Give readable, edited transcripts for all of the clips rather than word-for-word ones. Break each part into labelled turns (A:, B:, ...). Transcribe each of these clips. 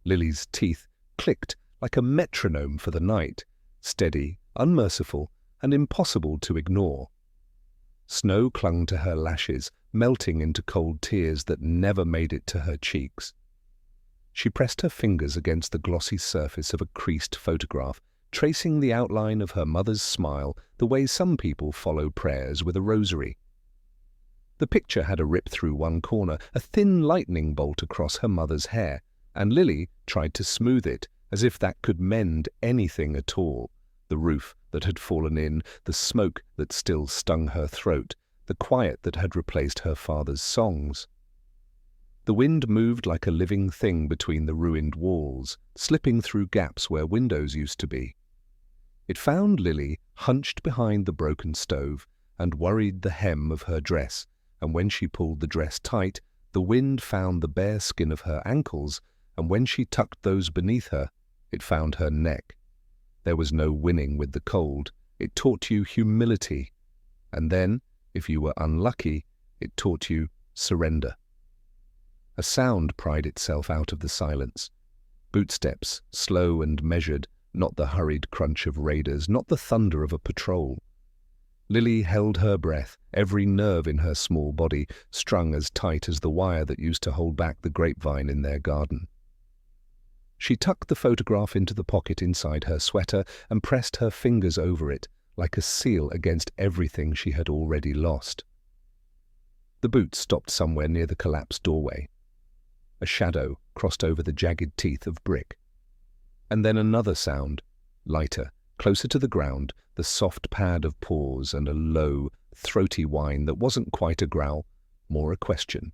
A: Lily's teeth clicked like a metronome for the night, steady, unmerciful, and impossible to ignore. Snow clung to her lashes, melting into cold tears that never made it to her cheeks. She pressed her fingers against the glossy surface of a creased photograph, tracing the outline of her mother's smile the way some people follow prayers with a rosary. The picture had a rip through one corner, a thin lightning bolt across her mother's hair, and Lily tried to smooth it, as if that could mend anything at all. The roof that had fallen in, the smoke that still stung her throat, the quiet that had replaced her father's songs. The wind moved like a living thing between the ruined walls, slipping through gaps where windows used to be. It found Lily hunched behind the broken stove and worried the hem of her dress, and when she pulled the dress tight, the wind found the bare skin of her ankles, and when she tucked those beneath her, it found her neck. There was no winning with the cold. It taught you humility. And then, if you were unlucky, it taught you surrender. A sound pried itself out of the silence. Bootsteps, slow and measured, not the hurried crunch of raiders, not the thunder of a patrol. Lily held her breath, every nerve in her small body strung as tight as the wire that used to hold back the grapevine in their garden. She tucked the photograph into the pocket inside her sweater and pressed her fingers over it, like a seal against everything she had already lost. The boot stopped somewhere near the collapsed doorway. A shadow crossed over the jagged teeth of brick. And then another sound, lighter, closer to the ground, the soft pad of paws and a low, throaty whine that wasn't quite a growl, more a question.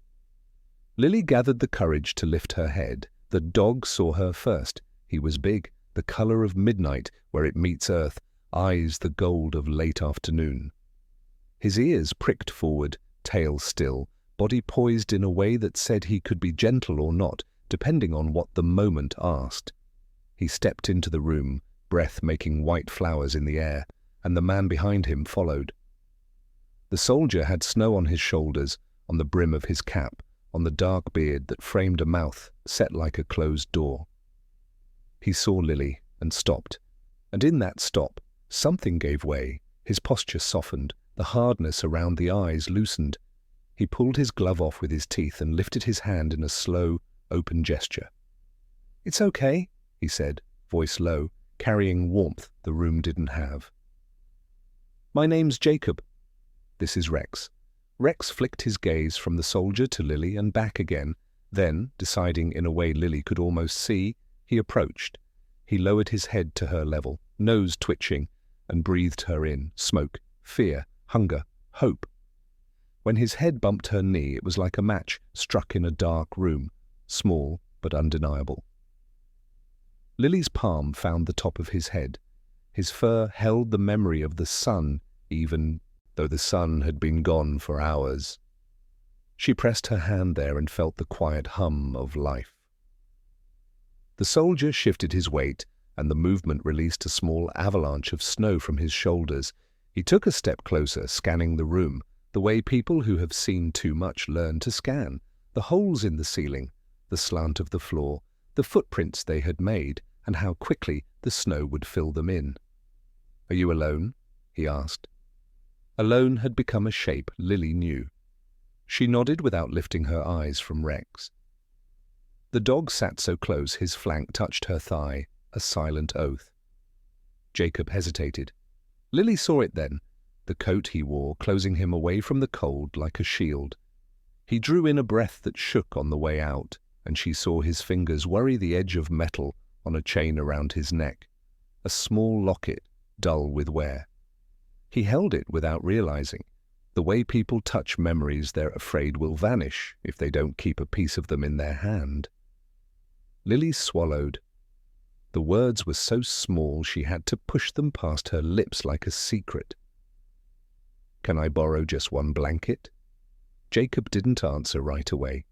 A: Lily gathered the courage to lift her head. The dog saw her first. He was big, the color of midnight where it meets earth, eyes the gold of late afternoon. His ears pricked forward, tail still, body poised in a way that said he could be gentle or not, depending on what the moment asked. He stepped into the room, breath making white flowers in the air, and the man behind him followed. The soldier had snow on his shoulders, on the brim of his cap, on the dark beard that framed a mouth set like a closed door. He saw Lily and stopped, and in that stop, something gave way. His posture softened, the hardness around the eyes loosened. He pulled his glove off with his teeth and lifted his hand in a slow, open gesture. "It's okay," he said, voice low, carrying warmth the room didn't have. "My name's Jacob. This is Rex." Rex flicked his gaze from the soldier to Lily and back again. Then, deciding in a way Lily could almost see, he approached. He lowered his head to her level, nose twitching, and breathed her in, smoke, fear, hunger, hope. When his head bumped her knee, it was like a match struck in a dark room, small but undeniable. Lily's palm found the top of his head. His fur held the memory of the sun, even though the sun had been gone for hours. She pressed her hand there and felt the quiet hum of life. The soldier shifted his weight, and the movement released a small avalanche of snow from his shoulders. He took a step closer, scanning the room, the way people who have seen too much learn to scan. The holes in the ceiling, the slant of the floor, the footprints they had made, and how quickly the snow would fill them in. "Are you alone?" he asked. Alone had become a shape Lily knew. She nodded without lifting her eyes from Rex. The dog sat so close his flank touched her thigh, a silent oath. Jacob hesitated. Lily saw it then, the coat he wore closing him away from the cold like a shield. He drew in a breath that shook on the way out, and she saw his fingers worry the edge of metal on a chain around his neck, a small locket, dull with wear. He held it without realizing, the way people touch memories they're afraid will vanish if they don't keep a piece of them in their hand. Lily swallowed. The words were so small she had to push them past her lips like a secret. "Can I borrow just one blanket?" Jacob didn't answer right away.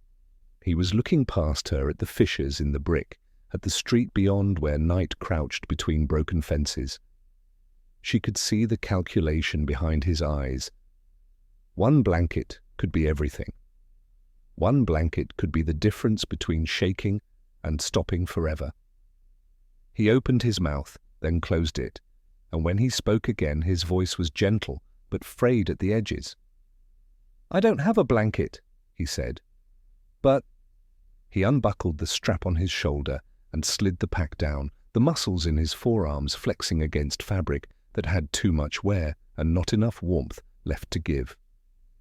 A: He was looking past her at the fissures in the brick, at the street beyond where night crouched between broken fences. She could see the calculation behind his eyes. One blanket could be everything. One blanket could be the difference between shaking and stopping forever. He opened his mouth, then closed it, and when he spoke again his voice was gentle but frayed at the edges. "I don't have a blanket," he said, "but—" He unbuckled the strap on his shoulder and slid the pack down, the muscles in his forearms flexing against fabric that had too much wear and not enough warmth left to give.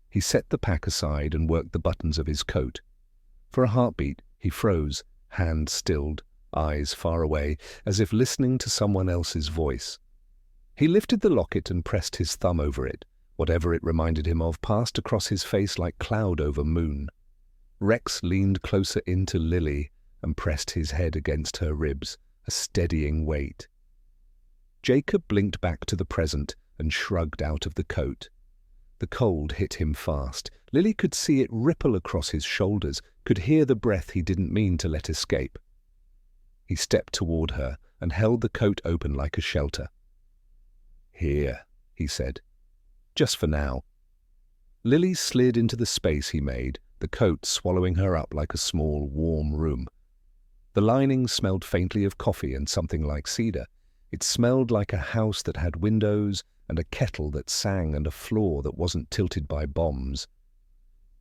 A: He set the pack aside and worked the buttons of his coat. For a heartbeat, he froze, hand stilled, eyes far away, as if listening to someone else's voice. He lifted the locket and pressed his thumb over it. Whatever it reminded him of passed across his face like cloud over moon. Rex leaned closer into Lily and pressed his head against her ribs, a steadying weight. Jacob blinked back to the present and shrugged out of the coat. The cold hit him fast. Lily could see it ripple across his shoulders, could hear the breath he didn't mean to let escape. He stepped toward her and held the coat open like a shelter. "Here," he said. "Just for now." Lily slid into the space he made, the coat swallowing her up like a small, warm room. The lining smelled faintly of coffee and something like cedar. It smelled like a house that had windows and a kettle that sang and a floor that wasn't tilted by bombs.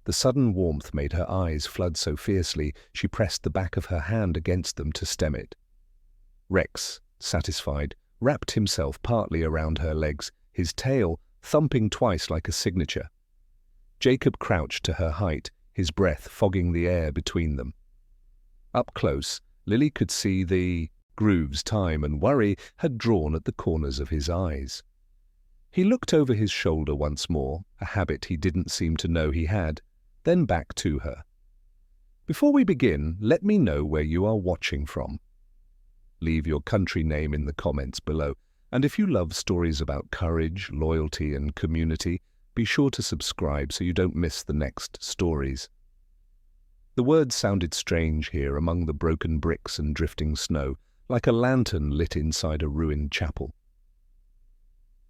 A: The sudden warmth made her eyes flood so fiercely she pressed the back of her hand against them to stem it. Rex, satisfied, wrapped himself partly around her legs, his tail thumping twice like a signature. Jacob crouched to her height, his breath fogging the air between them. Up close, Lily could see the grooves time and worry had drawn at the corners of his eyes. He looked over his shoulder once more, a habit he didn't seem to know he had, then back to her. "Before we begin, let me know where you are watching from. Leave your country name in the comments below, and if you love stories about courage, loyalty, and community, be sure to subscribe so you don't miss the next stories." The words sounded strange here among the broken bricks and drifting snow, like a lantern lit inside a ruined chapel.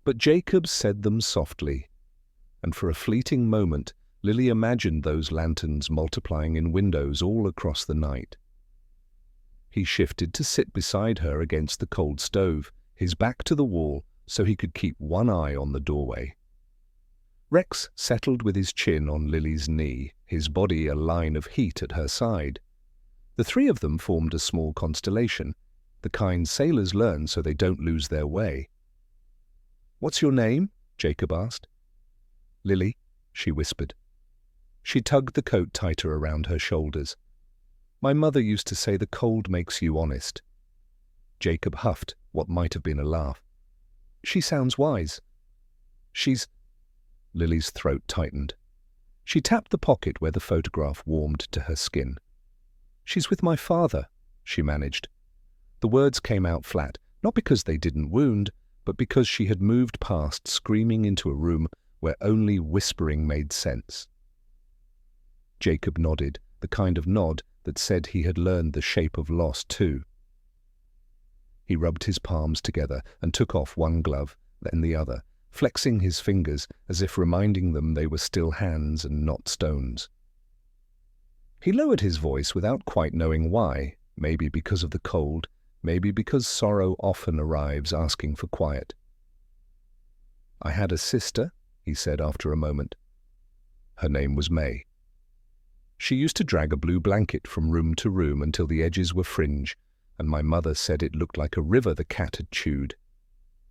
A: But Jacob said them softly, and for a fleeting moment Lily imagined those lanterns multiplying in windows all across the night. He shifted to sit beside her against the cold stove, his back to the wall so he could keep one eye on the doorway. Rex settled with his chin on Lily's knee, his body a line of heat at her side. The three of them formed a small constellation, the kind sailors learn so they don't lose their way. "What's your name?" Jacob asked. "Lily," she whispered. She tugged the coat tighter around her shoulders. "My mother used to say the cold makes you honest." Jacob huffed what might have been a laugh. "She sounds wise." "She's—" Lily's throat tightened. She tapped the pocket where the photograph warmed to her skin. "She's with my father," she managed. The words came out flat, not because they didn't wound, but because she had moved past screaming into a room where only whispering made sense. Jacob nodded, the kind of nod that said he had learned the shape of loss too. He rubbed his palms together and took off one glove, then the other, flexing his fingers as if reminding them they were still hands and not stones. He lowered his voice without quite knowing why, maybe because of the cold, maybe because sorrow often arrives asking for quiet. "I had a sister," he said after a moment. Her name was May. She used to drag a blue blanket from room to room until the edges were fringe, and my mother said it looked like a river the cat had chewed.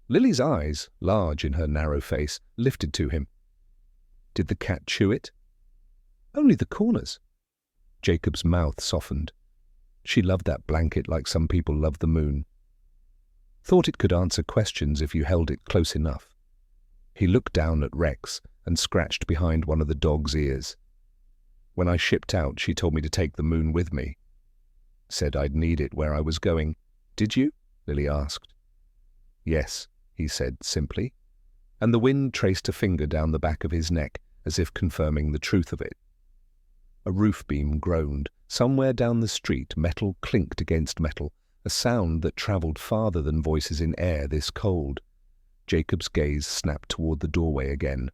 A: Lily's eyes, large in her narrow face, lifted to him. "Did the cat chew it?" "Only the corners." Jacob's mouth softened. She loved that blanket like some people love the moon. Thought it could answer questions if you held it close enough. He looked down at Rex and scratched behind one of the dog's ears. "When I shipped out, she told me to take the moon with me. Said I'd need it where I was going. Did you?" Lily asked. "Yes," he said simply, and the wind traced a finger down the back of his neck as if confirming the truth of it. A roof beam groaned. Somewhere down the street, metal clinked against metal, a sound that travelled farther than voices in air this cold. Jacob's gaze snapped toward the doorway again.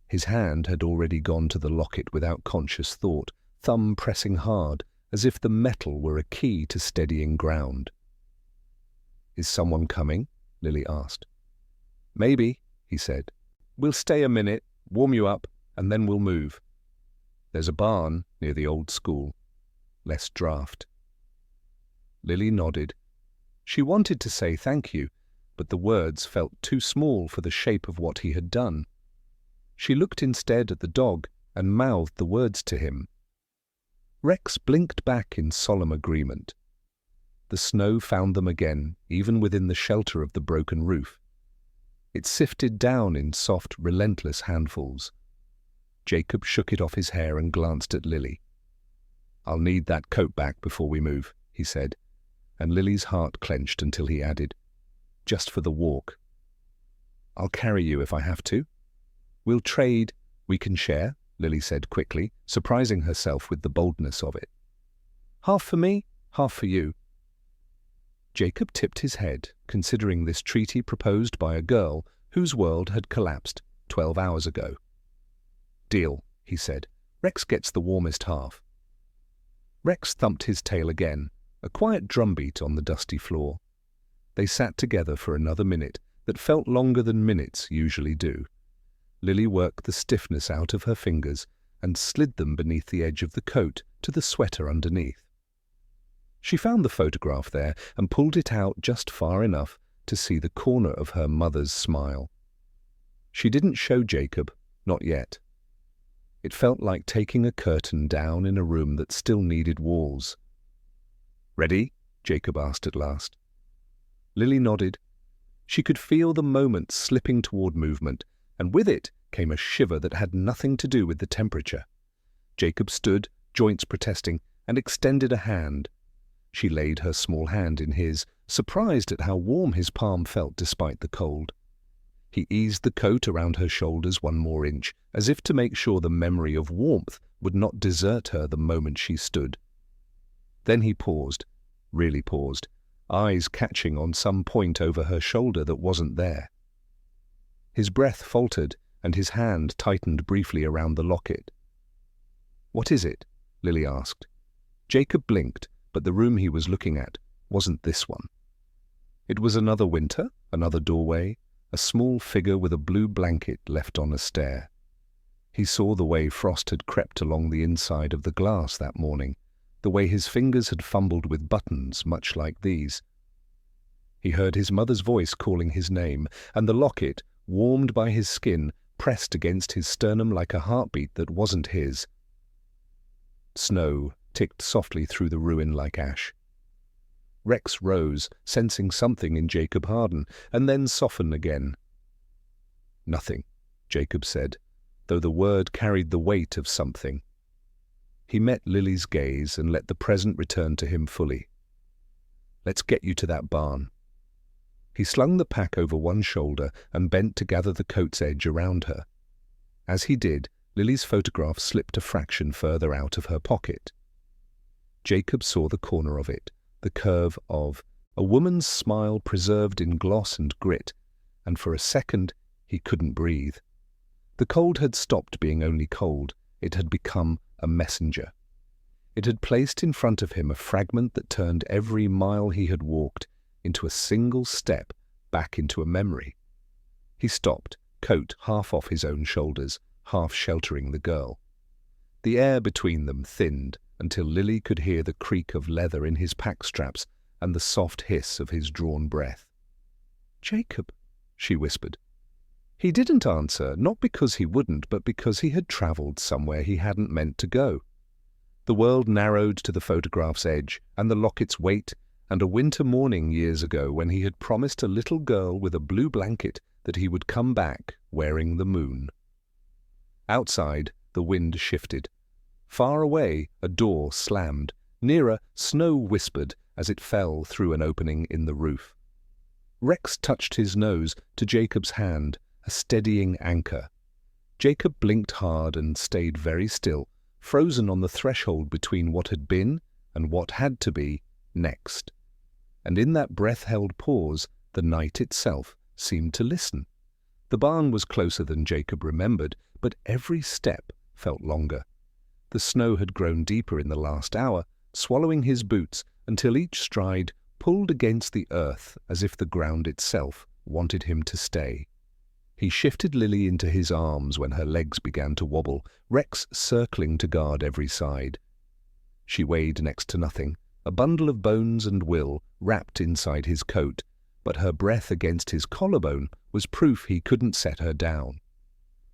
A: His hand had already gone to the locket without conscious thought, thumb pressing hard, as if the metal were a key to steadying ground. "Is someone coming?" Lily asked. "Maybe," he said. "We'll stay a minute, warm you up, and then we'll move. There's a barn near the old school. Less draft." Lily nodded. She wanted to say thank you, but the words felt too small for the shape of what he had done. She looked instead at the dog and mouthed the words to him. Rex blinked back in solemn agreement. The snow found them again, even within the shelter of the broken roof. It sifted down in soft, relentless handfuls. Jacob shook it off his hair and glanced at Lily. "I'll need that coat back before we move," he said, and Lily's heart clenched until he added, "Just for the walk." "I'll carry you if I have to." "We'll trade. We can share," Lily said quickly, surprising herself with the boldness of it. "Half for me, half for you." Jacob tipped his head, considering this treaty proposed by a girl whose world had collapsed 12 hours ago. "Deal," he said. "Rex gets the warmest half." Rex thumped his tail again, a quiet drumbeat on the dusty floor. They sat together for another minute that felt longer than minutes usually do. Lily worked the stiffness out of her fingers and slid them beneath the edge of the coat to the sweater underneath. She found the photograph there and pulled it out just far enough to see the corner of her mother's smile. She didn't show Jacob, not yet. It felt like taking a curtain down in a room that still needed walls. "Ready?" Jacob asked at last. Lily nodded. She could feel the moment slipping toward movement, and with it came a shiver that had nothing to do with the temperature. Jacob stood, joints protesting, and extended a hand. She laid her small hand in his, surprised at how warm his palm felt despite the cold. He eased the coat around her shoulders 1 more inch, as if to make sure the memory of warmth would not desert her the moment she stood. Then he paused, really paused, eyes catching on some point over her shoulder that wasn't there. His breath faltered, and his hand tightened briefly around the locket. "What is it?" Lily asked. Jacob blinked, but the room he was looking at wasn't this one. It was another winter, another doorway, a small figure with a blue blanket left on a stair. He saw the way frost had crept along the inside of the glass that morning, the way his fingers had fumbled with buttons much like these. He heard his mother's voice calling his name, and the locket, warmed by his skin, pressed against his sternum like a heartbeat that wasn't his. Snow ticked softly through the ruin like ash. Rex rose, sensing something in Jacob harden, and then soften again. "Nothing," Jacob said, though the word carried the weight of something. He met Lily's gaze and let the present return to him fully. "Let's get you to that barn." He slung the pack over one shoulder and bent to gather the coat's edge around her. As he did, Lily's photograph slipped a fraction further out of her pocket. Jacob saw the corner of it, the curve of a woman's smile preserved in gloss and grit, and for a second he couldn't breathe. The cold had stopped being only cold, it had become a messenger. It had placed in front of him a fragment that turned every mile he had walked into a single step back into a memory. He stopped, coat half off his own shoulders, half sheltering the girl. The air between them thinned until Lily could hear the creak of leather in his pack straps and the soft hiss of his drawn breath. "Jacob," she whispered. He didn't answer, not because he wouldn't, but because he had travelled somewhere he hadn't meant to go. The world narrowed to the photograph's edge and the locket's weight, and a winter morning years ago when he had promised a little girl with a blue blanket that he would come back wearing the moon. Outside, the wind shifted. Far away, a door slammed. Nearer, snow whispered as it fell through an opening in the roof. Rex touched his nose to Jacob's hand, a steadying anchor. Jacob blinked hard and stayed very still, frozen on the threshold between what had been and what had to be next. And in that breath-held pause, the night itself seemed to listen. The barn was closer than Jacob remembered, but every step felt longer. The snow had grown deeper in the last hour, swallowing his boots until each stride pulled against the earth as if the ground itself wanted him to stay. He shifted Lily into his arms when her legs began to wobble, Rex circling to guard every side. She weighed next to nothing, a bundle of bones and will wrapped inside his coat, but her breath against his collarbone was proof he couldn't set her down.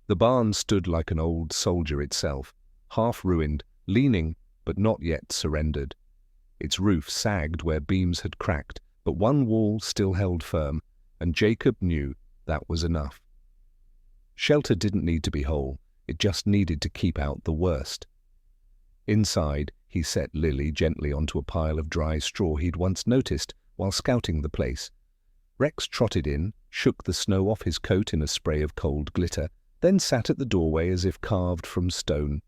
A: The barn stood like an old soldier itself, half-ruined, leaning, but not yet surrendered. Its roof sagged where beams had cracked, but one wall still held firm, and Jacob knew that was enough. Shelter didn't need to be whole, it just needed to keep out the worst. Inside, he set Lily gently onto a pile of dry straw he'd once noticed while scouting the place. Rex trotted in, shook the snow off his coat in a spray of cold glitter, then sat at the doorway as if carved from stone.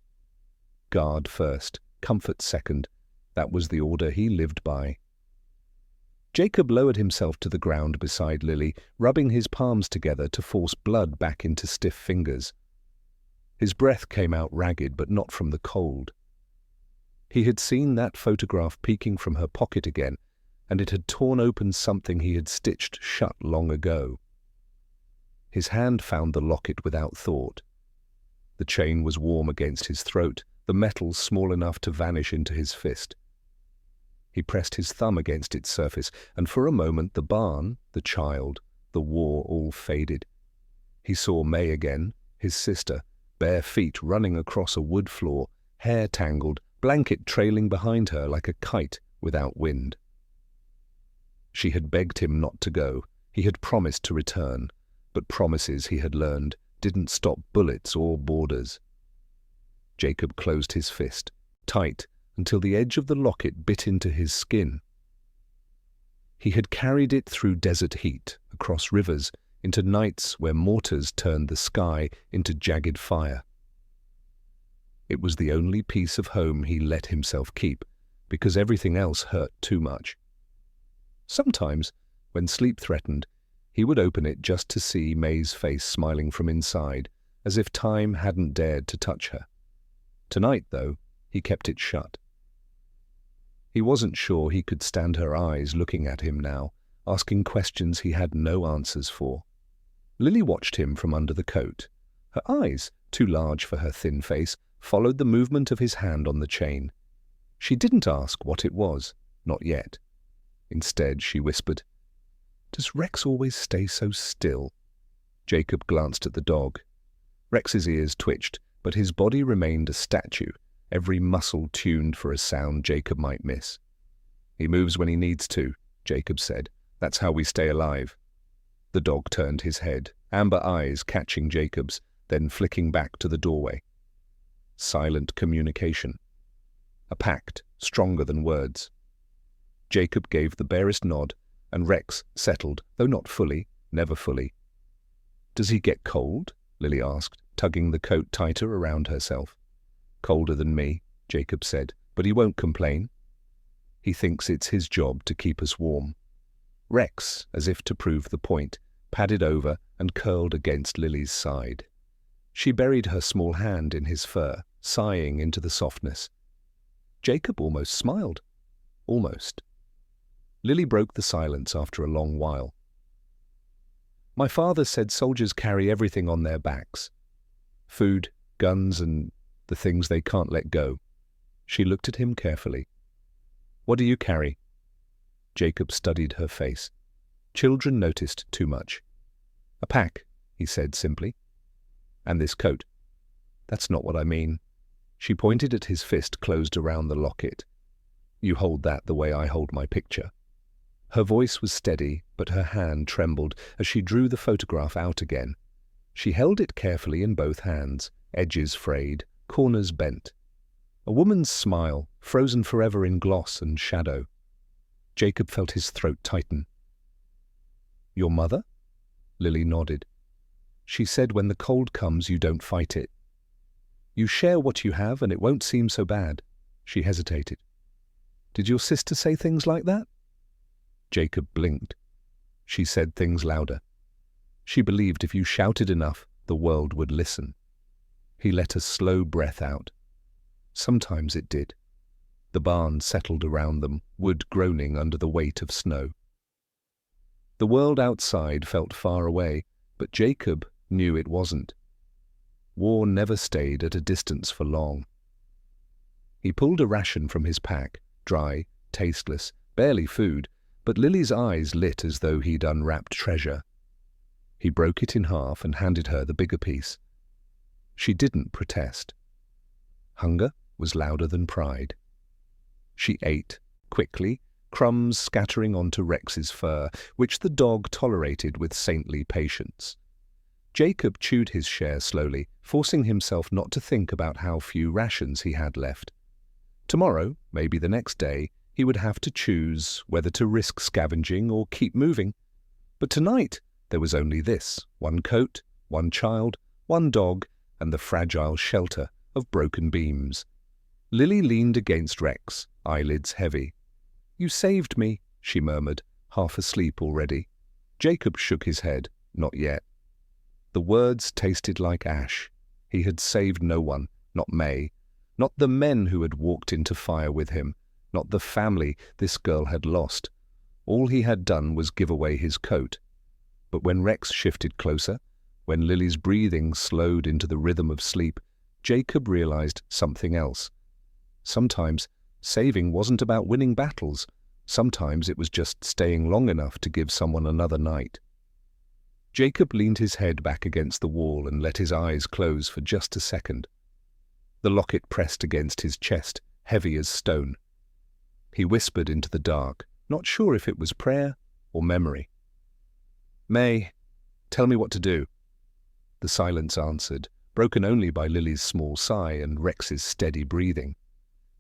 A: Guard first, comfort second. That was the order he lived by. Jacob lowered himself to the ground beside Lily, rubbing his palms together to force blood back into stiff fingers. His breath came out ragged, but not from the cold. He had seen that photograph peeking from her pocket again, and it had torn open something he had stitched shut long ago. His hand found the locket without thought. The chain was warm against his throat, the metal small enough to vanish into his fist. He pressed his thumb against its surface, and for a moment the barn, the child, the war all faded. He saw May again, his sister, bare feet running across a wood floor, hair tangled, blanket trailing behind her like a kite without wind. She had begged him not to go. He had promised to return, but promises, he had learned, didn't stop bullets or borders. Jacob closed his fist, tight, until the edge of the locket bit into his skin. He had carried it through desert heat, across rivers, into nights where mortars turned the sky into jagged fire. It was the only piece of home he let himself keep, because everything else hurt too much. Sometimes, when sleep threatened, he would open it just to see May's face smiling from inside, as if time hadn't dared to touch her. Tonight, though, he kept it shut. He wasn't sure he could stand her eyes looking at him now, asking questions he had no answers for. Lily watched him from under the coat. Her eyes, too large for her thin face, followed the movement of his hand on the chain. She didn't ask what it was, not yet. Instead, she whispered, "Does Rex always stay so still?" Jacob glanced at the dog. Rex's ears twitched, but his body remained a statue, every muscle tuned for a sound Jacob might miss. "He moves when he needs to," Jacob said. "That's how we stay alive." The dog turned his head, amber eyes catching Jacob's, then flicking back to the doorway. Silent communication. A pact stronger than words. Jacob gave the barest nod, and Rex settled, though not fully, never fully. "Does he get cold?" Lily asked, tugging the coat tighter around herself. "Colder than me," Jacob said, "but he won't complain. He thinks it's his job to keep us warm." Rex, as if to prove the point, padded over and curled against Lily's side. She buried her small hand in his fur, sighing into the softness. Jacob almost smiled. Almost. Lily broke the silence after a long while. "My father said soldiers carry everything on their backs. Food, guns, and the things they can't let go." She looked at him carefully. "What do you carry?" Jacob studied her face. Children noticed too much. "A pack," he said simply. "And this coat." "That's not what I mean." She pointed at his fist closed around the locket. "You hold that the way I hold my picture." Her voice was steady, but her hand trembled as she drew the photograph out again. She held it carefully in both hands, edges frayed, corners bent. A woman's smile, frozen forever in gloss and shadow. Jacob felt his throat tighten. "Your mother?" Lily nodded. "She said when the cold comes you don't fight it. You share what you have and it won't seem so bad." She hesitated. "Did your sister say things like that?" Jacob blinked. "She said things louder. She believed if you shouted enough, the world would listen." He let a slow breath out. "Sometimes it did." The barn settled around them, wood groaning under the weight of snow. The world outside felt far away, but Jacob knew it wasn't. War never stayed at a distance for long. He pulled a ration from his pack, dry, tasteless, barely food, but Lily's eyes lit as though he'd unwrapped treasure. He broke it in half and handed her the bigger piece. She didn't protest. Hunger was louder than pride. She ate, quickly, crumbs scattering onto Rex's fur, which the dog tolerated with saintly patience. Jacob chewed his share slowly, forcing himself not to think about how few rations he had left. Tomorrow, maybe the next day, he would have to choose whether to risk scavenging or keep moving. But tonight, there was only this: one coat, one child, one dog, and the fragile shelter of broken beams. Lily leaned against Rex, eyelids heavy. "You saved me," she murmured, half asleep already. Jacob shook his head. Not yet. The words tasted like ash. He had saved no one, not May, not the men who had walked into fire with him, not the family this girl had lost. All he had done was give away his coat. But when Rex shifted closer, when Lily's breathing slowed into the rhythm of sleep, Jacob realized something else. Sometimes saving wasn't about winning battles. Sometimes it was just staying long enough to give someone another night. Jacob leaned his head back against the wall and let his eyes close for just a second. The locket pressed against his chest, heavy as stone. He whispered into the dark, not sure if it was prayer or memory. "May, tell me what to do." The silence answered, broken only by Lily's small sigh and Rex's steady breathing.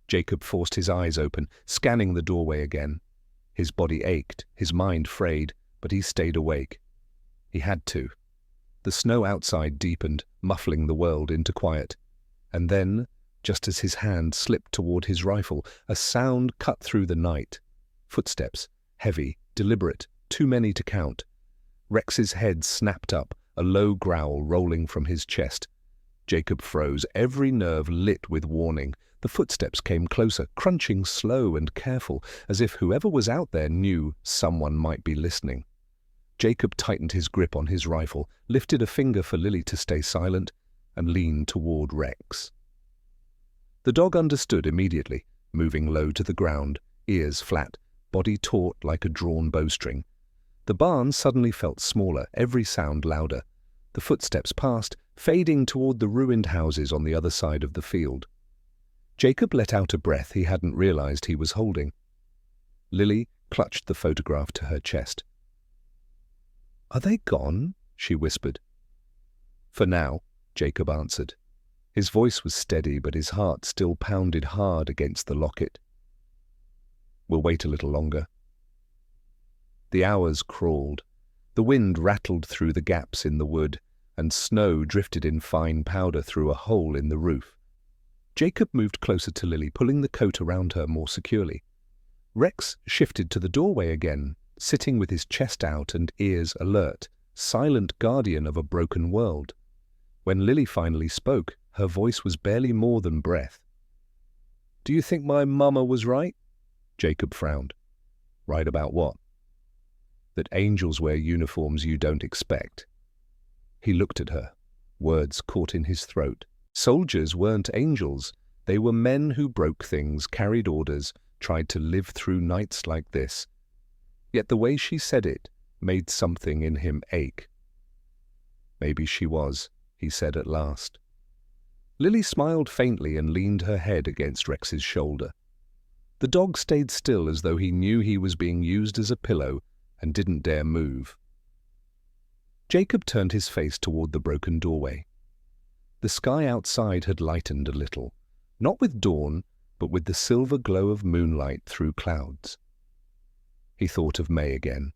A: Jacob forced his eyes open, scanning the doorway again. His body ached, his mind frayed, but he stayed awake. He had to. The snow outside deepened, muffling the world into quiet. And then, just as his hand slipped toward his rifle, a sound cut through the night. Footsteps, heavy, deliberate, too many to count. Rex's head snapped up, a low growl rolling from his chest. Jacob froze, every nerve lit with warning. The footsteps came closer, crunching slow and careful, as if whoever was out there knew someone might be listening. Jacob tightened his grip on his rifle, lifted a finger for Lily to stay silent, and leaned toward Rex. The dog understood immediately, moving low to the ground, ears flat, body taut like a drawn bowstring. The barn suddenly felt smaller, every sound louder. The footsteps passed, fading toward the ruined houses on the other side of the field. Jacob let out a breath he hadn't realized he was holding. Lily clutched the photograph to her chest. "Are they gone?" she whispered. "For now," Jacob answered. His voice was steady, but his heart still pounded hard against the locket. "We'll wait a little longer." The hours crawled. The wind rattled through the gaps in the wood, and snow drifted in fine powder through a hole in the roof. Jacob moved closer to Lily, pulling the coat around her more securely. Rex shifted to the doorway again, sitting with his chest out and ears alert, silent guardian of a broken world. When Lily finally spoke, her voice was barely more than breath. "Do you think my mama was right?" Jacob frowned. "Right about what?" "That angels wear uniforms you don't expect." He looked at her, words caught in his throat. Soldiers weren't angels. They were men who broke things, carried orders, tried to live through nights like this. Yet the way she said it made something in him ache. "Maybe she was," he said at last. Lily smiled faintly and leaned her head against Rex's shoulder. The dog stayed still as though he knew he was being used as a pillow and didn't dare move. Jacob turned his face toward the broken doorway. The sky outside had lightened a little, not with dawn, but with the silver glow of moonlight through clouds. He thought of May again,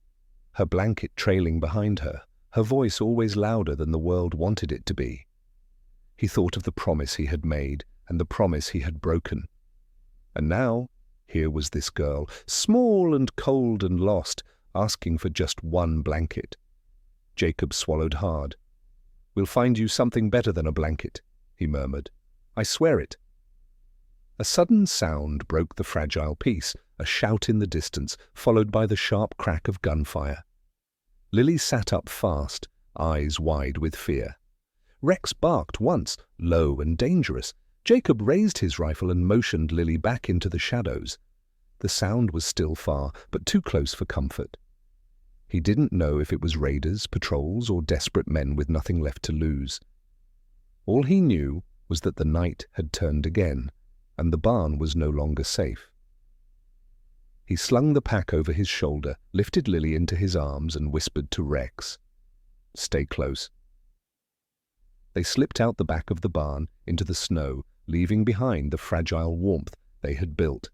A: her blanket trailing behind her, her voice always louder than the world wanted it to be. He thought of the promise he had made and the promise he had broken. And now, here was this girl, small and cold and lost, asking for just one blanket. Jacob swallowed hard. "We'll find you something better than a blanket," he murmured. "I swear it." A sudden sound broke the fragile peace, a shout in the distance, followed by the sharp crack of gunfire. Lily sat up fast, eyes wide with fear. Rex barked once, low and dangerous. Jacob raised his rifle and motioned Lily back into the shadows. The sound was still far, but too close for comfort. He didn't know if it was raiders, patrols, or desperate men with nothing left to lose. All he knew was that the night had turned again, and the barn was no longer safe. He slung the pack over his shoulder, lifted Lily into his arms, and whispered to Rex, "Stay close." They slipped out the back of the barn into the snow, leaving behind the fragile warmth they had built.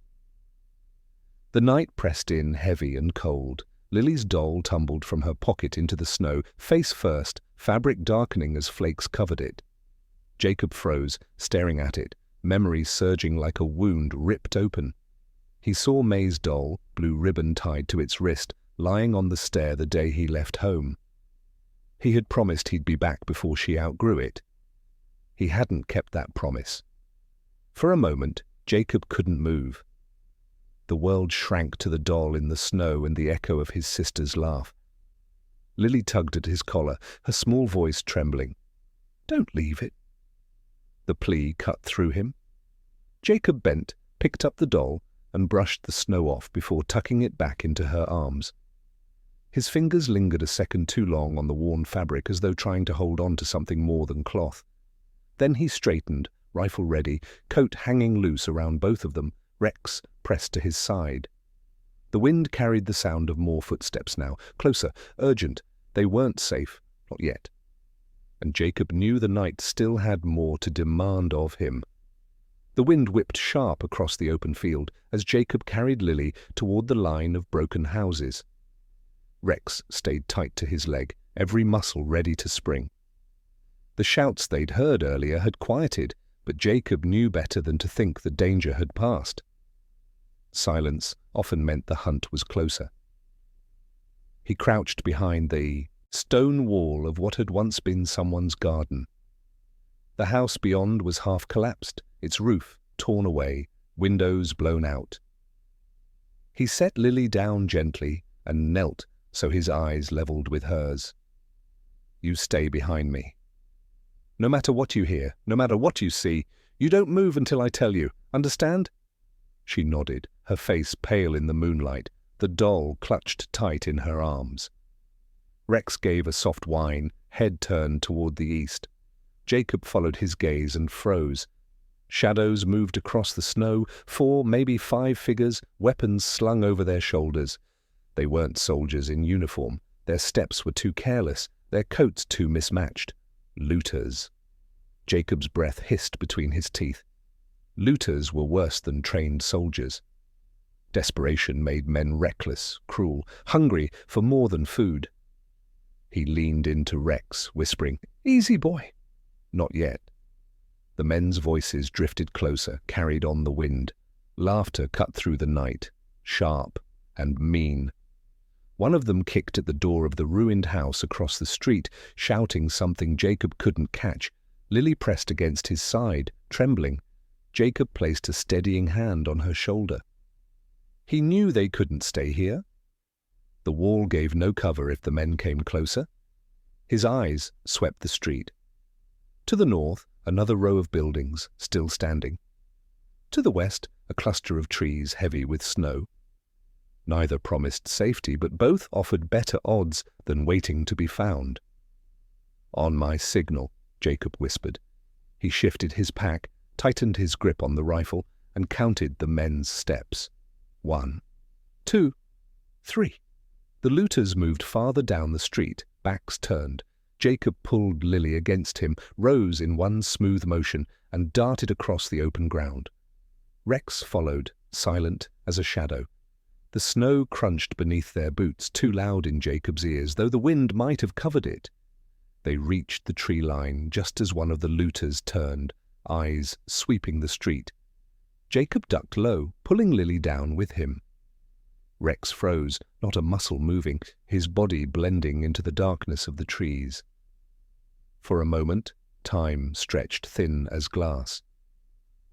A: The night pressed in heavy and cold. Lily's doll tumbled from her pocket into the snow, face first, fabric darkening as flakes covered it. Jacob froze, staring at it, memories surging like a wound ripped open. He saw May's doll, blue ribbon tied to its wrist, lying on the stair the day he left home. He had promised he'd be back before she outgrew it. He hadn't kept that promise. For a moment, Jacob couldn't move. The world shrank to the doll in the snow and the echo of his sister's laugh. Lily tugged at his collar, her small voice trembling. "Don't leave it." The plea cut through him. Jacob bent, picked up the doll, and brushed the snow off before tucking it back into her arms. His fingers lingered a second too long on the worn fabric, as though trying to hold on to something more than cloth. Then he straightened, rifle ready, coat hanging loose around both of them, Rex pressed to his side. The wind carried the sound of more footsteps now, closer, urgent. They weren't safe, not yet. And Jacob knew the night still had more to demand of him. The wind whipped sharp across the open field as Jacob carried Lily toward the line of broken houses. Rex stayed tight to his leg, every muscle ready to spring. The shouts they'd heard earlier had quieted, but Jacob knew better than to think the danger had passed. Silence often meant the hunt was closer. He crouched behind the stone wall of what had once been someone's garden. The house beyond was half collapsed, its roof torn away, windows blown out. He set Lily down gently and knelt so his eyes leveled with hers. "You stay behind me. No matter what you hear, no matter what you see, you don't move until I tell you. Understand?" She nodded, her face pale in the moonlight, the doll clutched tight in her arms. Rex gave a soft whine, head turned toward the east. Jacob followed his gaze and froze. Shadows moved across the snow, 4, maybe 5 figures, weapons slung over their shoulders. They weren't soldiers in uniform. Their steps were too careless, their coats too mismatched. Looters. Jacob's breath hissed between his teeth. Looters were worse than trained soldiers. Desperation made men reckless, cruel, hungry for more than food. He leaned into Rex, whispering, "Easy, boy." Not yet. The men's voices drifted closer, carried on the wind. Laughter cut through the night, sharp and mean. One of them kicked at the door of the ruined house across the street, shouting something Jacob couldn't catch. Lily pressed against his side, trembling. Jacob placed a steadying hand on her shoulder. He knew they couldn't stay here. The wall gave no cover if the men came closer. His eyes swept the street. To the north, another row of buildings, still standing. To the west, a cluster of trees heavy with snow. Neither promised safety, but both offered better odds than waiting to be found. "On my signal," Jacob whispered. He shifted his pack, tightened his grip on the rifle, and counted the men's steps. 1, 2, 3. The looters moved farther down the street, backs turned. Jacob pulled Lily against him, rose in one smooth motion, and darted across the open ground. Rex followed, silent as a shadow. The snow crunched beneath their boots, too loud in Jacob's ears, though the wind might have covered it. They reached the tree line just as one of the looters turned, eyes sweeping the street. Jacob ducked low, pulling Lily down with him. Rex froze, not a muscle moving, his body blending into the darkness of the trees. For a moment, time stretched thin as glass.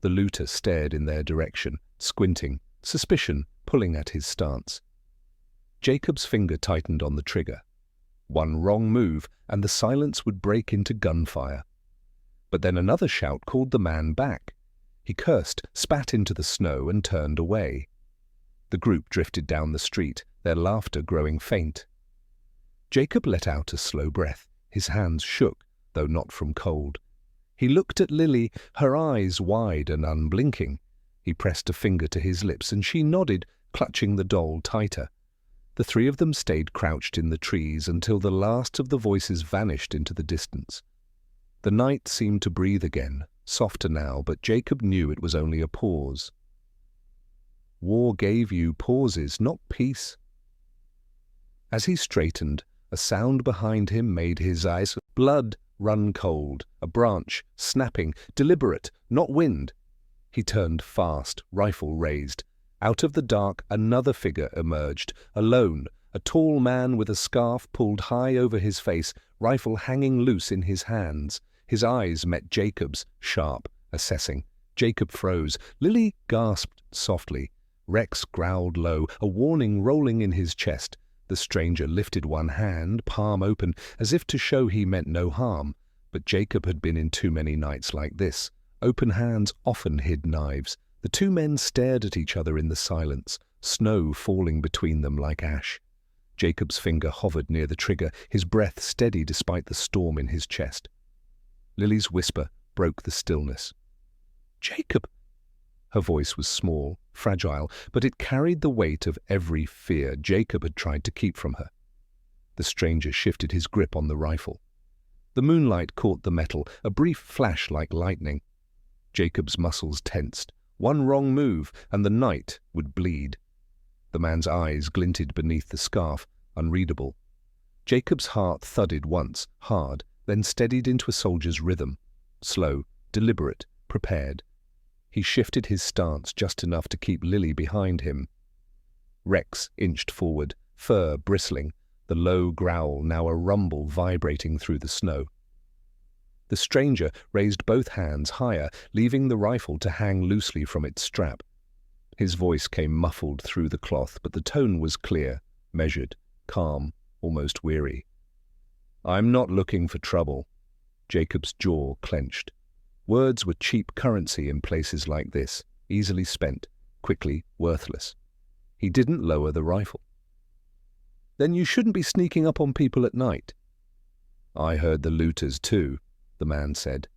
A: The looter stared in their direction, squinting, suspicion pulling at his stance. Jacob's finger tightened on the trigger. One wrong move, and the silence would break into gunfire. But then another shout called the man back. He cursed, spat into the snow, and turned away. The group drifted down the street, their laughter growing faint. Jacob let out a slow breath. His hands shook, though not from cold. He looked at Lily, her eyes wide and unblinking. He pressed a finger to his lips, and she nodded, clutching the doll tighter. The three of them stayed crouched in the trees until the last of the voices vanished into the distance. The night seemed to breathe again, softer now, but Jacob knew it was only a pause. War gave you pauses, not peace. As he straightened, a sound behind him made his eyes blood run cold, a branch snapping, deliberate, not wind. He turned fast, rifle raised. Out of the dark another figure emerged, alone, a tall man with a scarf pulled high over his face, rifle hanging loose in his hands. His eyes met Jacob's, sharp, assessing. Jacob froze. Lily gasped softly. Rex growled low, a warning rolling in his chest. The stranger lifted one hand, palm open, as if to show he meant no harm. But Jacob had been in too many nights like this. Open hands often hid knives. The two men stared at each other in the silence, snow falling between them like ash. Jacob's finger hovered near the trigger, his breath steady despite the storm in his chest. Lily's whisper broke the stillness. "Jacob!" Her voice was small, fragile, but it carried the weight of every fear Jacob had tried to keep from her. The stranger shifted his grip on the rifle. The moonlight caught the metal, a brief flash like lightning. Jacob's muscles tensed. One wrong move, and the night would bleed. The man's eyes glinted beneath the scarf, unreadable. Jacob's heart thudded once, hard, then steadied into a soldier's rhythm. Slow, deliberate, prepared. He shifted his stance just enough to keep Lily behind him. Rex inched forward, fur bristling, the low growl now a rumble vibrating through the snow. The stranger raised both hands higher, leaving the rifle to hang loosely from its strap. His voice came muffled through the cloth, but the tone was clear, measured, calm, almost weary. "I'm not looking for trouble." Jacob's jaw clenched. Words were cheap currency in places like this, easily spent, quickly worthless. He didn't lower the rifle. "Then you shouldn't be sneaking up on people at night." "I heard the looters too," the man said.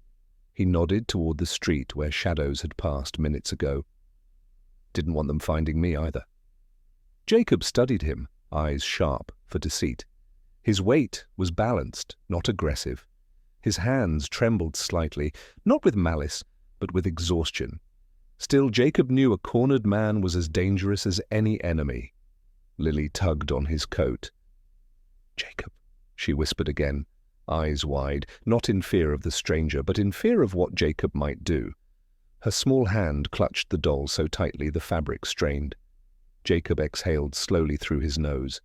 A: He nodded toward the street where shadows had passed minutes ago. "Didn't want them finding me either." Jacob studied him, eyes sharp for deceit. His weight was balanced, not aggressive. His hands trembled slightly, not with malice, but with exhaustion. Still, Jacob knew a cornered man was as dangerous as any enemy. Lily tugged on his coat. "Jacob," she whispered again, eyes wide, not in fear of the stranger, but in fear of what Jacob might do. Her small hand clutched the doll so tightly the fabric strained. Jacob exhaled slowly through his nose.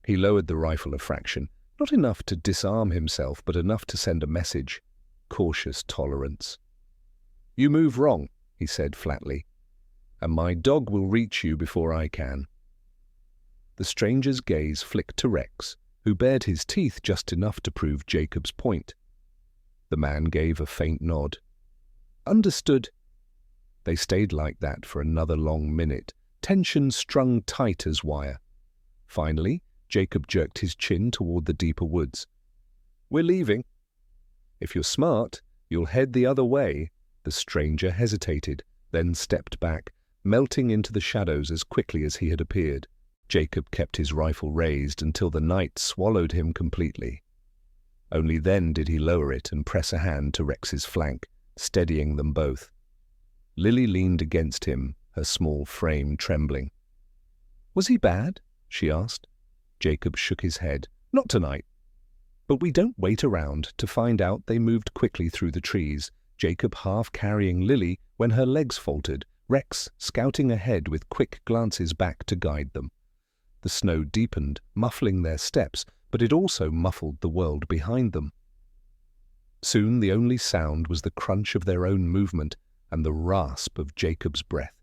A: He lowered the rifle a fraction, not enough to disarm himself, but enough to send a message. Cautious tolerance. "You move wrong," he said flatly, "and my dog will reach you before I can." The stranger's gaze flicked to Rex, who bared his teeth just enough to prove Jacob's point. The man gave a faint nod. "Understood." They stayed like that for another long minute, tension strung tight as wire. Finally, Jacob jerked his chin toward the deeper woods. "We're leaving." "If you're smart, you'll head the other way." The stranger hesitated, then stepped back, melting into the shadows as quickly as he had appeared. Jacob kept his rifle raised until the night swallowed him completely. Only then did he lower it and press a hand to Rex's flank, steadying them both. Lily leaned against him, her small frame trembling. "Was he bad?" she asked. Jacob shook his head. "Not tonight." "But we don't wait around to find out." They moved quickly through the trees, Jacob half carrying Lily when her legs faltered, Rex scouting ahead with quick glances back to guide them. The snow deepened, muffling their steps, but it also muffled the world behind them. Soon the only sound was the crunch of their own movement, and the rasp of Jacob's breath.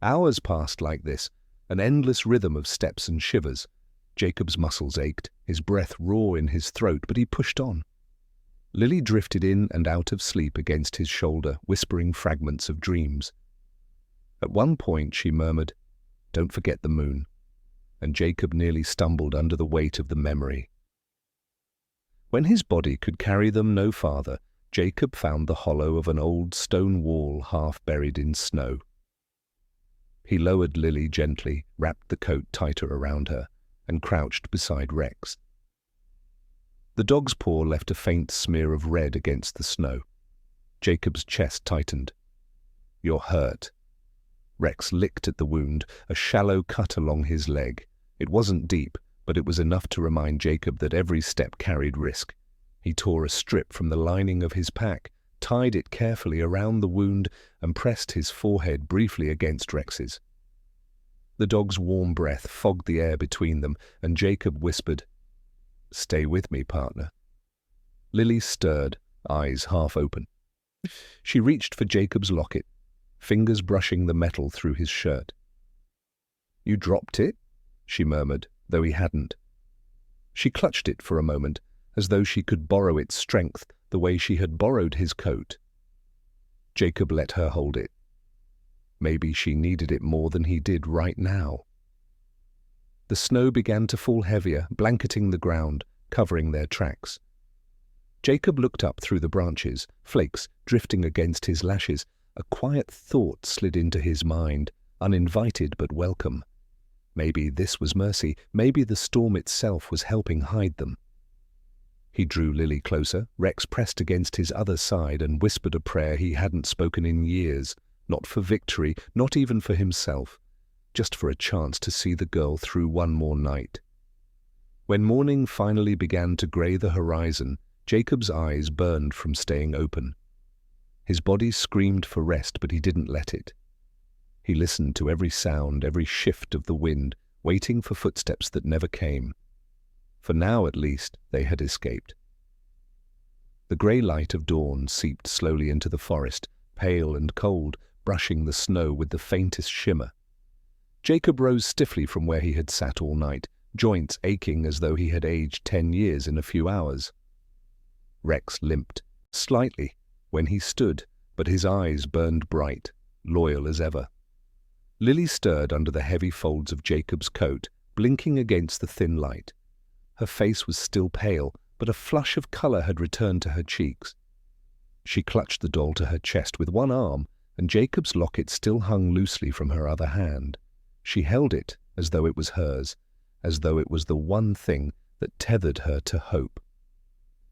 A: Hours passed like this, an endless rhythm of steps and shivers. Jacob's muscles ached, his breath raw in his throat, but he pushed on. Lily drifted in and out of sleep against his shoulder, whispering fragments of dreams. At one point she murmured, "Don't forget the moon," and Jacob nearly stumbled under the weight of the memory. When his body could carry them no farther, Jacob found the hollow of an old stone wall half buried in snow. He lowered Lily gently, wrapped the coat tighter around her, and crouched beside Rex. The dog's paw left a faint smear of red against the snow. Jacob's chest tightened. "You're hurt." Rex licked at the wound, a shallow cut along his leg. It wasn't deep, but it was enough to remind Jacob that every step carried risk. He tore a strip from the lining of his pack, tied it carefully around the wound, and pressed his forehead briefly against Rex's. The dog's warm breath fogged the air between them, and Jacob whispered, "Stay with me, partner." Lily stirred, eyes half open. She reached for Jacob's locket, fingers brushing the metal through his shirt. "You dropped it?" she murmured, though he hadn't. She clutched it for a moment, as though she could borrow its strength the way she had borrowed his coat. Jacob let her hold it. Maybe she needed it more than he did right now. The snow began to fall heavier, blanketing the ground, covering their tracks. Jacob looked up through the branches, flakes drifting against his lashes. A quiet thought slid into his mind, uninvited but welcome. Maybe this was mercy, maybe the storm itself was helping hide them. He drew Lily closer. Rex pressed against his other side and whispered a prayer he hadn't spoken in years, not for victory, not even for himself, just for a chance to see the girl through one more night. When morning finally began to grey the horizon, Jacob's eyes burned from staying open. His body screamed for rest, but he didn't let it. He listened to every sound, every shift of the wind, waiting for footsteps that never came. For now, at least, they had escaped. The grey light of dawn seeped slowly into the forest, pale and cold, brushing the snow with the faintest shimmer. Jacob rose stiffly from where he had sat all night, joints aching as though he had aged 10 years in a few hours. Rex limped, slightly, when he stood, but his eyes burned bright, loyal as ever. Lily stirred under the heavy folds of Jacob's coat, blinking against the thin light. Her face was still pale, but a flush of colour had returned to her cheeks. She clutched the doll to her chest with one arm, and Jacob's locket still hung loosely from her other hand. She held it as though it was hers, as though it was the one thing that tethered her to hope.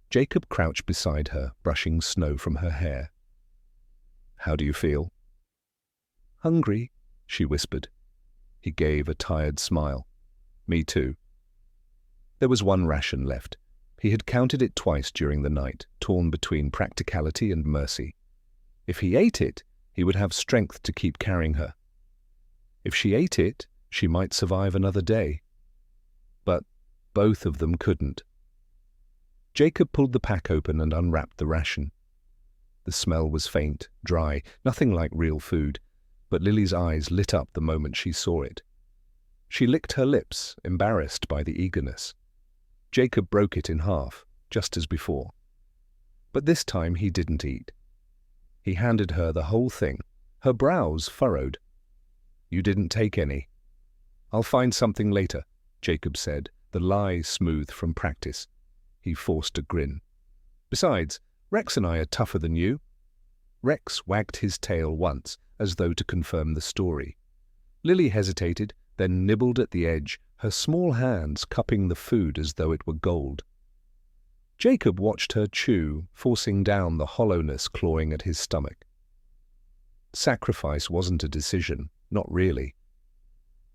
A: Jacob crouched beside her, brushing snow from her hair. "How do you feel?" "Hungry," she whispered. He gave a tired smile. "Me too." There was one ration left. He had counted it twice during the night, torn between practicality and mercy. If he ate it, he would have strength to keep carrying her. If she ate it, she might survive another day. But both of them couldn't. Jacob pulled the pack open and unwrapped the ration. The smell was faint, dry, nothing like real food, but Lily's eyes lit up the moment she saw it. She licked her lips, embarrassed by the eagerness. Jacob broke it in half, just as before. But this time he didn't eat. He handed her the whole thing, her brows furrowed. "You didn't take any." "I'll find something later," Jacob said, the lie smooth from practice. He forced a grin. "Besides, Rex and I are tougher than you." Rex wagged his tail once, as though to confirm the story. Lily hesitated, then nibbled at the edge, her small hands cupping the food as though it were gold. Jacob watched her chew, forcing down the hollowness clawing at his stomach. Sacrifice wasn't a decision, not really.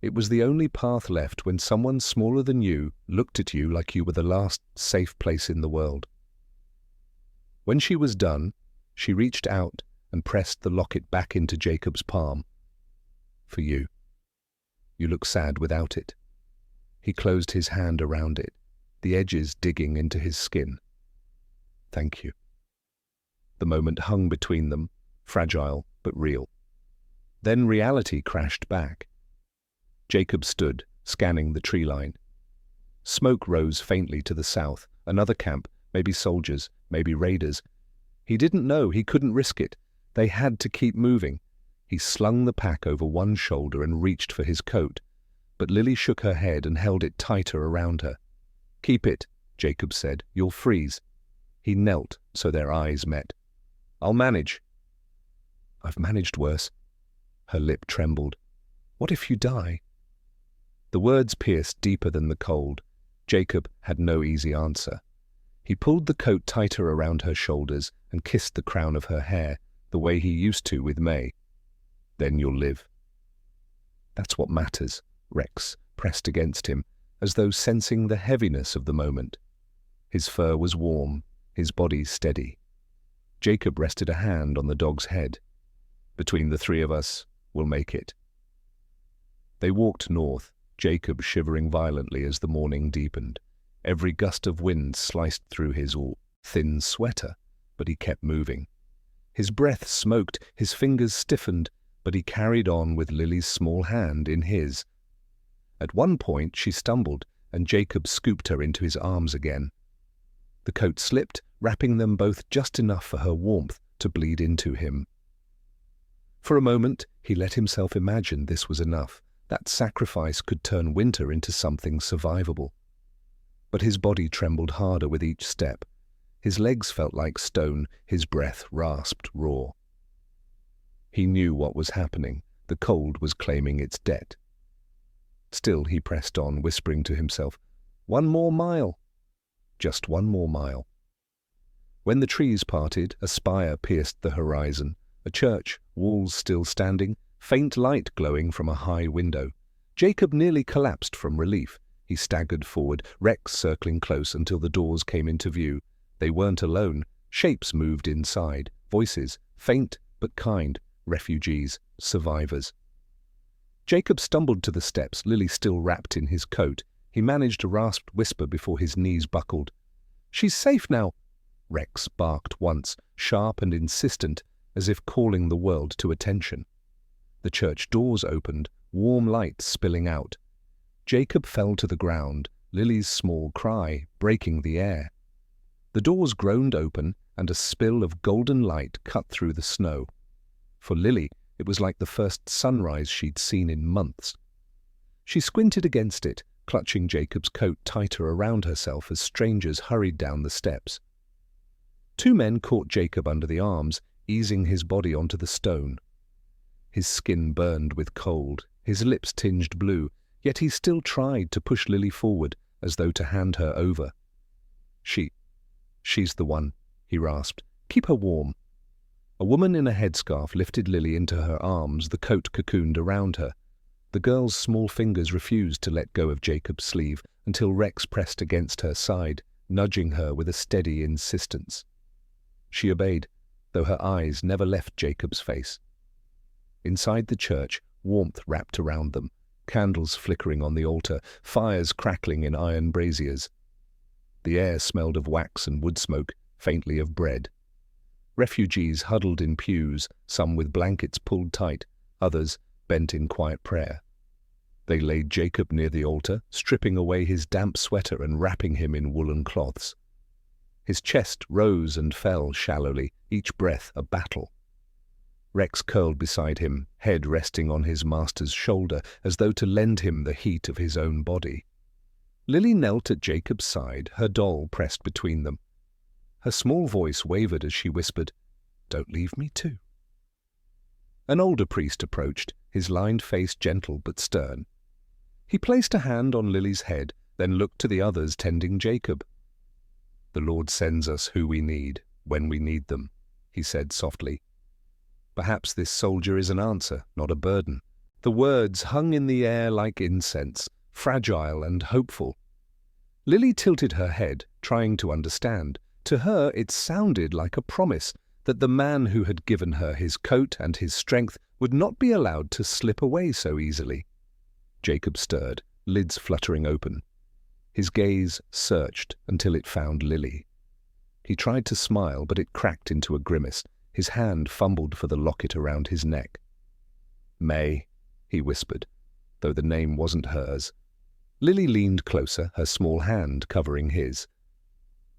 A: It was the only path left when someone smaller than you looked at you like you were the last safe place in the world. When she was done, she reached out and pressed the locket back into Jacob's palm. "For you. You look sad without it." He closed his hand around it, the edges digging into his skin. "Thank you." The moment hung between them, fragile but real. Then reality crashed back. Jacob stood, scanning the tree line. Smoke rose faintly to the south, another camp, maybe soldiers, maybe raiders. He didn't know, he couldn't risk it. They had to keep moving. He slung the pack over one shoulder and reached for his coat, but Lily shook her head and held it tighter around her. "Keep it," Jacob said. "You'll freeze." He knelt so their eyes met. "I'll manage." "I've managed worse." Her lip trembled. "What if you die?" The words pierced deeper than the cold. Jacob had no easy answer. He pulled the coat tighter around her shoulders and kissed the crown of her hair, the way he used to with May. "Then you'll live." "That's what matters," Rex pressed against him, as though sensing the heaviness of the moment. His fur was warm, his body steady. Jacob rested a hand on the dog's head. "Between the three of us, we'll make it." They walked north, Jacob shivering violently as the morning deepened. Every gust of wind sliced through his thin sweater, but he kept moving. His breath smoked, his fingers stiffened, but he carried on with Lily's small hand in his. At one point she stumbled, and Jacob scooped her into his arms again. The coat slipped, wrapping them both just enough for her warmth to bleed into him. For a moment he let himself imagine this was enough, that sacrifice could turn winter into something survivable. But his body trembled harder with each step. His legs felt like stone, his breath rasped raw. He knew what was happening. The cold was claiming its debt. Still he pressed on, whispering to himself, "One more mile." Just one more mile. When the trees parted, a spire pierced the horizon. A church, walls still standing, faint light glowing from a high window. Jacob nearly collapsed from relief. He staggered forward, Rex circling close until the doors came into view. They weren't alone. Shapes moved inside, voices, faint but kind, refugees, survivors. Jacob stumbled to the steps, Lily still wrapped in his coat. He managed a rasped whisper before his knees buckled. "She's safe now," Rex barked once, sharp and insistent, as if calling the world to attention. The church doors opened, warm light spilling out. Jacob fell to the ground, Lily's small cry breaking the air. The doors groaned open, and a spill of golden light cut through the snow. For Lily, it was like the first sunrise she'd seen in months. She squinted against it, clutching Jacob's coat tighter around herself as strangers hurried down the steps. Two men caught Jacob under the arms, easing his body onto the stone. His skin burned with cold, his lips tinged blue, yet he still tried to push Lily forward, as though to hand her over. She's the one," he rasped. "Keep her warm." A woman in a headscarf lifted Lily into her arms, the coat cocooned around her. The girl's small fingers refused to let go of Jacob's sleeve until Rex pressed against her side, nudging her with a steady insistence. She obeyed, though her eyes never left Jacob's face. Inside the church, warmth wrapped around them, candles flickering on the altar, fires crackling in iron braziers. The air smelled of wax and wood smoke, faintly of bread. Refugees huddled in pews, some with blankets pulled tight, others bent in quiet prayer. They laid Jacob near the altar, stripping away his damp sweater and wrapping him in woolen cloths. His chest rose and fell shallowly, each breath a battle. Rex curled beside him, head resting on his master's shoulder, as though to lend him the heat of his own body. Lily knelt at Jacob's side, her doll pressed between them. Her small voice wavered as she whispered, "Don't leave me too." An older priest approached, his lined face gentle but stern. He placed a hand on Lily's head, then looked to the others tending Jacob. "The Lord sends us who we need, when we need them," he said softly. Perhaps this soldier is an answer, not a burden. The words hung in the air like incense, fragile and hopeful. Lily tilted her head, trying to understand. To her it sounded like a promise that the man who had given her his coat and his strength would not be allowed to slip away so easily. Jacob stirred, lids fluttering open. His gaze searched until it found Lily. He tried to smile, but it cracked into a grimace. His hand fumbled for the locket around his neck. "May," he whispered, though the name wasn't hers. Lily leaned closer, her small hand covering his.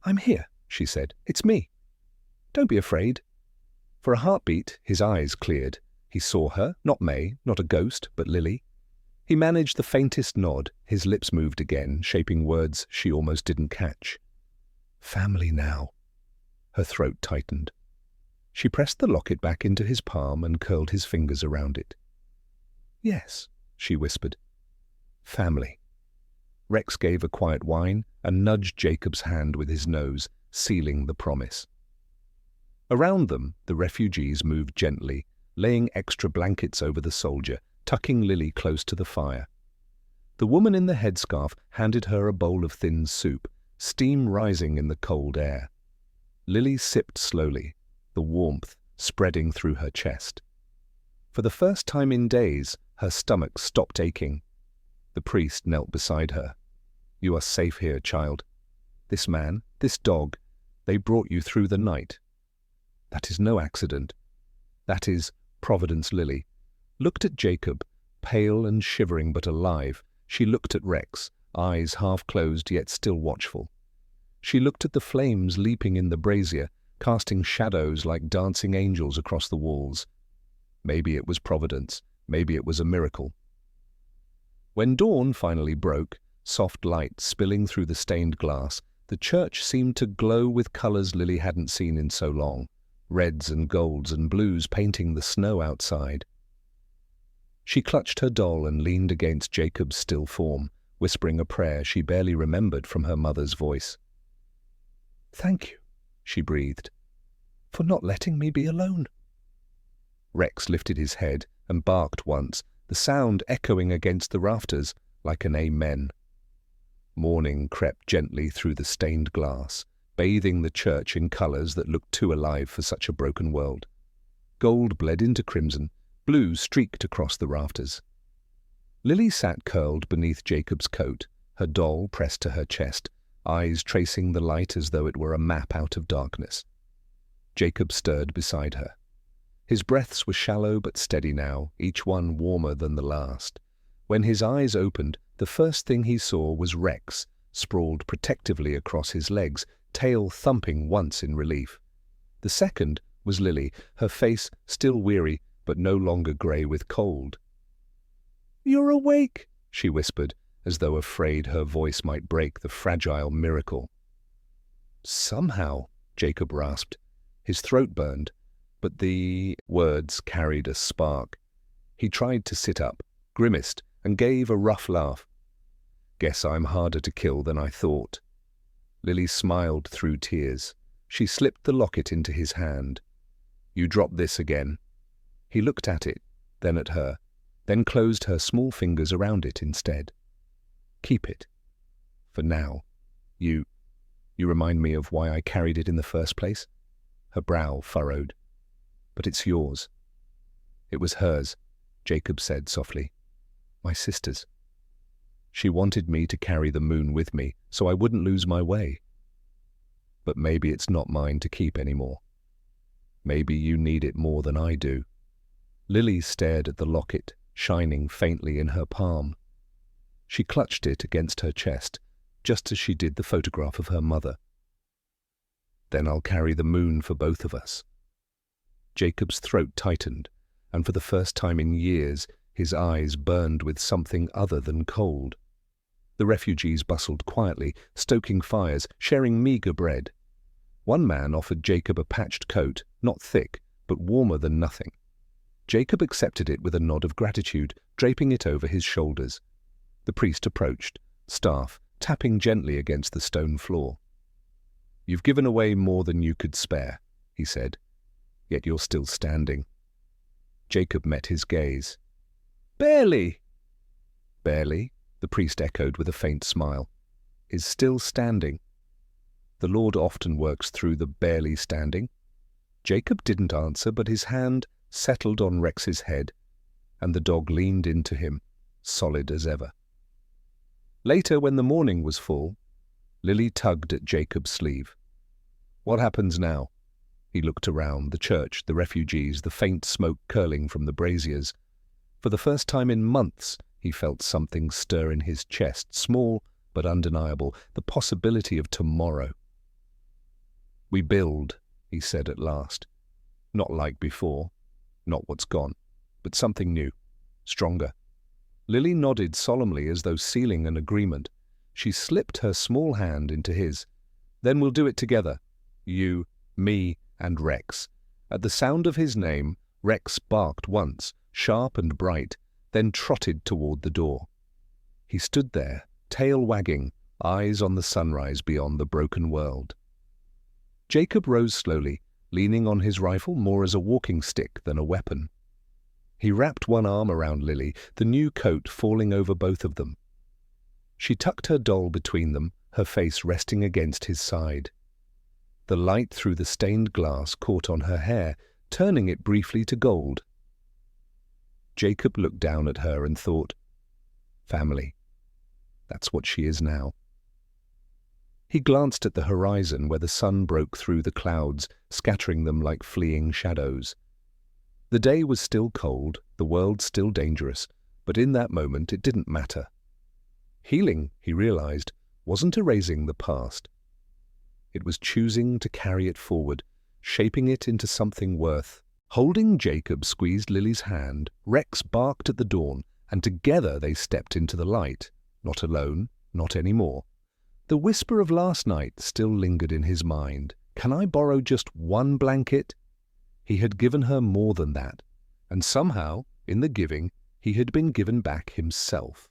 A: "I'm here," she said. "It's me. Don't be afraid." For a heartbeat, his eyes cleared. He saw her, not May, not a ghost, but Lily. He managed the faintest nod. His lips moved again, shaping words she almost didn't catch. "Family now." Her throat tightened. She pressed the locket back into his palm and curled his fingers around it. "Yes," she whispered. "Family." Rex gave a quiet whine and nudged Jacob's hand with his nose, sealing the promise. Around them, the refugees moved gently, laying extra blankets over the soldier, tucking Lily close to the fire. The woman in the headscarf handed her a bowl of thin soup, steam rising in the cold air. Lily sipped slowly, the warmth spreading through her chest. For the first time in days, her stomach stopped aching. The priest knelt beside her. "You are safe here, child. This man, this dog, they brought you through the night. That is no accident. That is Providence." Lily looked at Jacob, pale and shivering but alive. She looked at Rex, eyes half closed yet still watchful. She looked at the flames leaping in the brazier, casting shadows like dancing angels across the walls. Maybe it was Providence. Maybe it was a miracle. When dawn finally broke, soft light spilling through the stained glass, the church seemed to glow with colors Lily hadn't seen in so long, reds and golds and blues painting the snow outside. She clutched her doll and leaned against Jacob's still form, whispering a prayer she barely remembered from her mother's voice. "Thank you," she breathed, "for not letting me be alone." Rex lifted his head and barked once, the sound echoing against the rafters like an amen. Morning crept gently through the stained glass, bathing the church in colors that looked too alive for such a broken world. Gold bled into crimson, blue streaked across the rafters. Lily sat curled beneath Jacob's coat, her doll pressed to her chest, eyes tracing the light as though it were a map out of darkness. Jacob stirred beside her. His breaths were shallow but steady now, each one warmer than the last. When his eyes opened, the first thing he saw was Rex, sprawled protectively across his legs, tail thumping once in relief. The second was Lily, her face still weary but no longer grey with cold. "You're awake," she whispered, as though afraid her voice might break the fragile miracle. "Somehow," Jacob rasped. His throat burned, but the words carried a spark. He tried to sit up, grimaced, and gave a rough laugh. "Guess I'm harder to kill than I thought." Lily smiled through tears. She slipped the locket into his hand. "You drop this again." He looked at it, then at her, then closed her small fingers around it instead. "Keep it. For now. You remind me of why I carried it in the first place." Her brow furrowed. "But it's yours." "It was hers," Jacob said softly. "My sister's. She wanted me to carry the moon with me, so I wouldn't lose my way. But maybe it's not mine to keep anymore. Maybe you need it more than I do." Lily stared at the locket, shining faintly in her palm. She clutched it against her chest, just as she did the photograph of her mother. "Then I'll carry the moon for both of us." Jacob's throat tightened, and for the first time in years, his eyes burned with something other than cold. The refugees bustled quietly, stoking fires, sharing meager bread. One man offered Jacob a patched coat, not thick, but warmer than nothing. Jacob accepted it with a nod of gratitude, draping it over his shoulders. The priest approached, staff tapping gently against the stone floor. "You've given away more than you could spare," he said, "yet you're still standing." Jacob met his gaze. "Barely." "Barely," the priest echoed with a faint smile, "is still standing. The Lord often works through the barely standing." Jacob didn't answer, but his hand settled on Rex's head, and the dog leaned into him, solid as ever. Later, when the morning was full, Lily tugged at Jacob's sleeve. "What happens now?" He looked around, the church, the refugees, the faint smoke curling from the braziers. For the first time in months, he felt something stir in his chest, small but undeniable, the possibility of tomorrow. "We build," he said at last. "Not like before, not what's gone, but something new, stronger." Lily nodded solemnly as though sealing an agreement. She slipped her small hand into his. "Then we'll do it together. You, me, and Rex." At the sound of his name, Rex barked once, sharp and bright, then trotted toward the door. He stood there, tail wagging, eyes on the sunrise beyond the broken world. Jacob rose slowly, leaning on his rifle more as a walking stick than a weapon. He wrapped one arm around Lily, the new coat falling over both of them. She tucked her doll between them, her face resting against his side. The light through the stained glass caught on her hair, turning it briefly to gold. Jacob looked down at her and thought, family. That's what she is now. He glanced at the horizon where the sun broke through the clouds, scattering them like fleeing shadows. The day was still cold, the world still dangerous, but in that moment it didn't matter. Healing, he realized, wasn't erasing the past. It was choosing to carry it forward, shaping it into something worth. Holding Jacob squeezed Lily's hand, Rex barked at the dawn, and together they stepped into the light, not alone, not anymore. The whisper of last night still lingered in his mind. Can I borrow just one blanket? He had given her more than that, and somehow, in the giving, he had been given back himself.